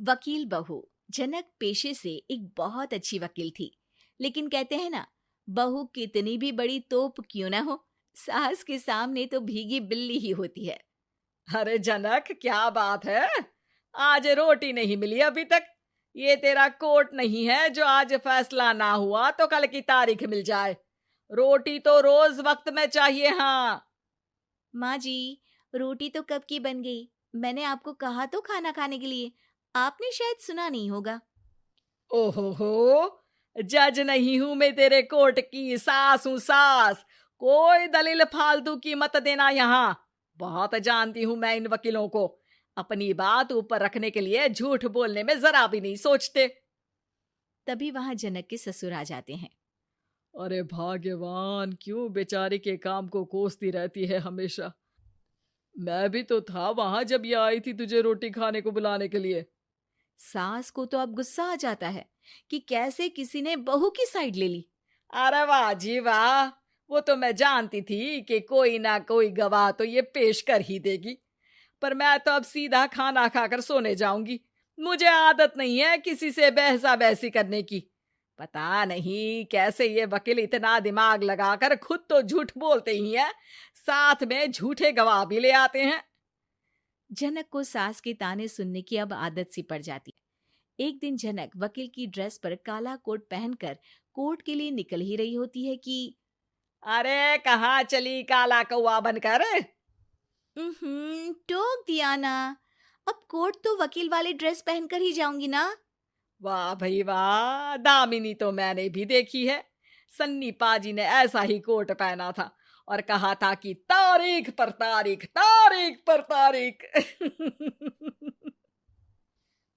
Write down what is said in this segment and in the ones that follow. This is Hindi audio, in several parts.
वकील बहू। जनक पेशे से एक बहुत अच्छी वकील थी, लेकिन कहते हैं ना, बहू कितनी भी बड़ी तोप क्यों ना हो, सास के सामने तो भीगी बिल्ली ही होती है। अरे जनक, क्या बात है? आज रोटी नहीं मिली अभी तक। ये तेरा कोर्ट नहीं है जो आज फैसला ना हुआ तो कल की तारीख मिल जाए। रोटी तो रोज वक्त में चाहिए। हाँ। माँ जी, रोटी तो कब की बन गई। मैंने आपको कहा तो खाना खाने के लिए, आपने शायद सुना नहीं होगा। ओहो हो, जज नहीं हूं मैं तेरे कोर्ट की, सास हूं सास। कोई दलील फालतू की मत देना यहाँ। बहुत जानती हूं मैं इन वकीलों को। अपनी बात ऊपर रखने के लिए झूठ बोलने में जरा भी नहीं सोचते। तभी वहां जनक के ससुर आ जाते हैं। अरे भाग्यवान, क्यों बेचारे के काम को कोसती रहती है हमेशा। मैं भी तो था वहां जब ये आई थी तुझे रोटी खाने को बुलाने के लिए। सास को तो अब गुस्सा आ जाता है कि कैसे किसी ने बहू की साइड ले ली। अरे वाह जी वाह, वो तो मैं जानती थी कि कोई ना कोई गवाह तो ये पेश कर ही देगी। पर मैं तो अब सीधा खाना खाकर सोने जाऊंगी। मुझे आदत नहीं है किसी से बहसा बहसी करने की। पता नहीं कैसे ये वकील इतना दिमाग लगाकर खुद तो झूठ बोलते ही हैं, साथ में झूठे गवाह भी ले आते हैं। जनक को सास के ताने सुनने की अब आदत सी पड़ जाती है। एक दिन जनक वकील की ड्रेस पर काला कोट पहनकर कोर्ट के लिए निकल ही रही होती है कि अरे कहाँ चली काला कौवा बनकर? टोक दिया ना। अब कोर्ट तो वकील वाली ड्रेस पहनकर ही जाऊंगी ना। वाह भाई वाह, दामिनी तो मैंने भी देखी है। सन्नी पाजी ने ऐसा ही कोट पहना था और कहा था कि तारीख पर तारीख, तारीख पर तारीख।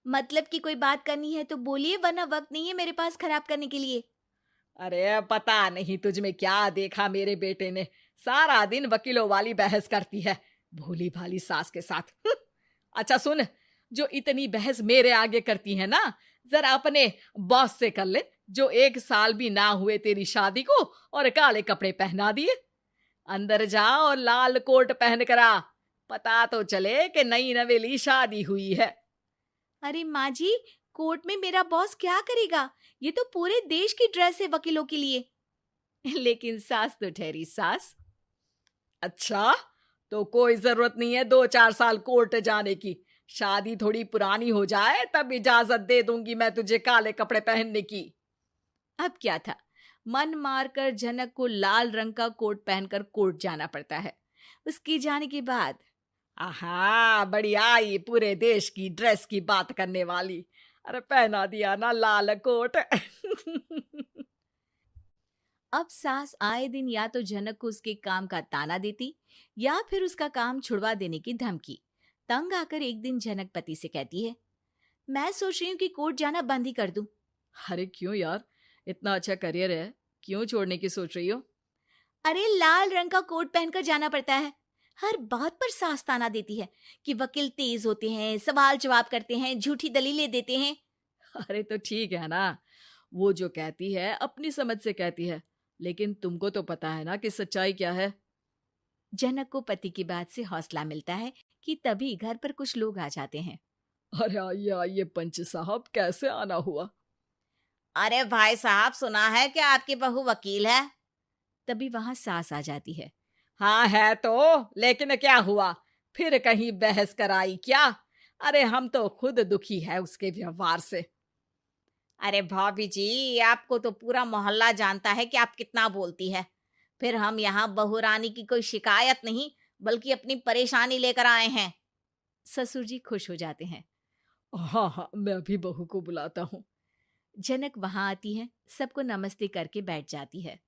मतलब कि कोई बात करनी है तो बोलिए, वरना वक्त नहीं है मेरे पास खराब करने के लिए। अरे पता नहीं तुझ में क्या देखा मेरे बेटे ने, सारा दिन वकीलों वाली बहस करती है, भोली भाली सास के साथ। अच्छा सुन, जो इतनी बहस मेरे आगे करती है ना, जरा अपने बॉस से कर ले, जो 1 साल भी ना हुए तेरी शादी को और काले कपड़े पहना दिए। अंदर जा और लाल कोट पहन कर आ, पता तो चले कि नई नवेली शादी हुई है। अरे माँ जी, कोर्ट में मेरा बॉस क्या करेगा? ये तो पूरे देश की ड्रेस है वकीलों के लिए। लेकिन सास तो ठहरी सास। अच्छा, तो कोई जरूरत नहीं है 2-4 साल कोर्ट जाने की। शादी थोड़ी पुरानी हो जाए तब इजाजत दे दूंगी मैं तुझे काले कपड़े पहनने की। अब क्या था, मन मारकर जनक को लाल रंग का कोट पहनकर कोर्ट जाना पड़ता है। उसके जाने के बाद आहा, बढ़िया, ये पूरे देश की ड्रेस की बात करने वाली। अरे पहना दिया ना लाल कोट। अब सास आए दिन या तो जनक को उसके काम का ताना देती, या फिर उसका काम छुड़वा देने की धमकी। तंग आकर एक दिन जनक पति से कहती है, मैं सोच रही हूँ कि कोर्ट जाना बंद ही कर दूं। अरे क्यों यार, इतना अच्छा करियर है, क्यों छोड़ने की सोच रही हो? अरे लाल रंग का कोट पहनकर जाना पड़ता है। हर बात पर सास ताना देती है कि वकील तेज होते हैं, सवाल जवाब करते हैं, झूठी दलीलें देते हैं। अरे तो ठीक है ना, वो जो कहती है अपनी समझ से कहती है, लेकिन तुमको तो पता है ना कि सच्चाई क्या है। जनक को पति की बात से हौसला मिलता है कि तभी घर पर कुछ लोग आ जाते हैं। अरे आइए पंच साहब, कैसे आना हुआ? अरे भाई साहब, सुना है कि आपकी बहू वकील है। तभी वहां सास आ जाती है। हाँ है तो, लेकिन क्या हुआ? फिर कहीं बहस कराई क्या? अरे हम तो खुद दुखी है उसके व्यवहार से। अरे भाभी जी, आपको तो पूरा मोहल्ला जानता है कि आप कितना बोलती है। फिर हम यहाँ बहू रानी की कोई शिकायत नहीं, बल्कि अपनी परेशानी लेकर आए हैं। ससुर जी खुश हो जाते हैं। हाँ हाँ, मैं भी बहू को बुलाता हूँ। जनक वहां आती है, सबको नमस्ते करके बैठ जाती है।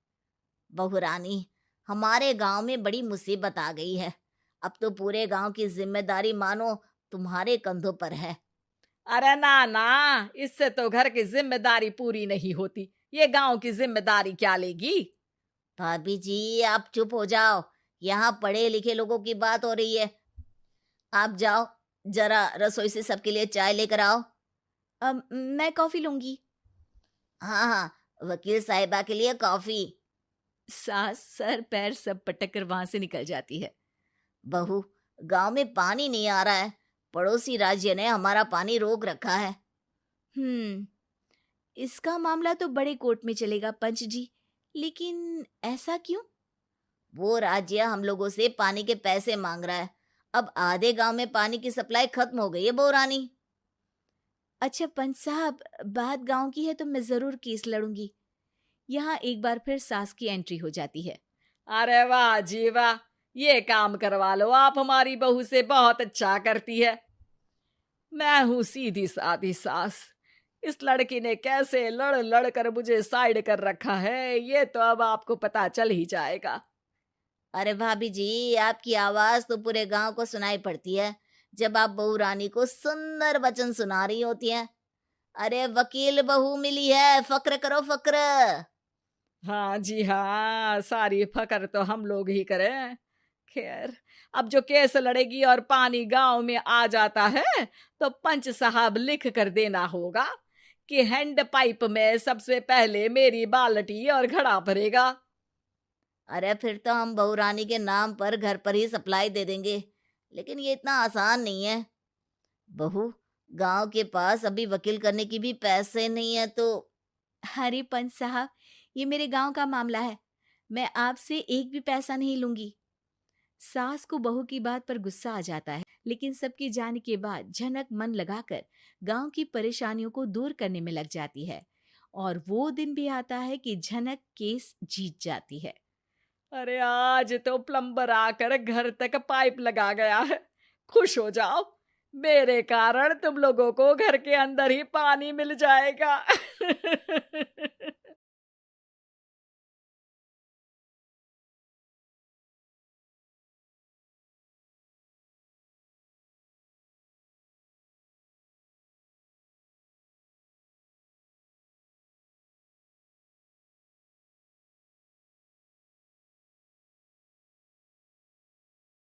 बहू रानी, हमारे गांव में बड़ी मुसीबत आ गई है। अब तो पूरे गांव की जिम्मेदारी मानो तुम्हारे कंधों पर है। अरे ना ना, इससे तो घर की जिम्मेदारी पूरी नहीं होती, ये गांव की जिम्मेदारी क्या लेगी? भाभी जी, आप चुप हो जाओ। यहाँ पढ़े लिखे लोगों की बात हो रही है। आप जाओ, जरा रसोई से सबके लिए चाय लेकर आओ। मैं कॉफी लूंगी। हाँ हाँ, वकील साहिबा के लिए कॉफी। सास सर पैर सब पटक कर वहां से निकल जाती है। बहू, गांव में पानी नहीं आ रहा है, पड़ोसी राज्य ने हमारा पानी रोक रखा है। इसका मामला तो बड़े कोर्ट में चलेगा पंच जी, लेकिन ऐसा क्यों? वो राज्य हम लोगों से पानी के पैसे मांग रहा है। अब आधे गांव में पानी की सप्लाई खत्म हो गई है बहुरानी। अच्छा पंच साहब, बात गांव की है तो मैं जरूर केस लड़ूंगी। यहाँ एक बार फिर सास की एंट्री हो जाती है। अरे वाह जी वाह, ये काम करवा लो, आप हमारी बहू से बहुत अच्छा करती है। मैं हूं सीधी सादी सास। इस लड़की ने कैसे लड़ लड़ कर मुझे साइड कर रखा है, ये तो अब आपको पता चल ही जाएगा। अरे भाभी जी, आपकी आवाज तो पूरे गांव को सुनाई पड़ती है जब आप बहू रानी को सुंदर वचन सुना रही होती हैं। अरे वकील बहू मिली है, फक्र करो फक्र। हाँ जी हाँ, सारी फकर तो हम लोग ही करें। खैर, अब जो केस लड़ेगी और पानी गांव में आ जाता है तो पंच साहब लिख कर देना होगा कि हैंड पाइप में सबसे पहले मेरी बाल्टी और घड़ा भरेगा। अरे फिर तो हम बहू रानी के नाम पर घर पर ही सप्लाई दे देंगे, लेकिन ये इतना आसान नहीं है। बहू, गांव के पास अभी वकील करने की भी पैसे नहीं है तो। अरे पंच साहब, ये मेरे गांव का मामला है, मैं आपसे एक भी पैसा नहीं लूंगी। सास को बहू की बात पर गुस्सा आ जाता है, लेकिन सबके जाने के बाद झनक मन लगाकर गांव की परेशानियों को दूर करने में लग जाती है। और वो दिन भी आता है कि झनक केस जीत जाती है। अरे आज तो प्लम्बर आकर घर तक पाइप लगा गया है। खुश हो जाओ, मेरे कारण तुम लोगों को घर के अंदर ही पानी मिल जाएगा।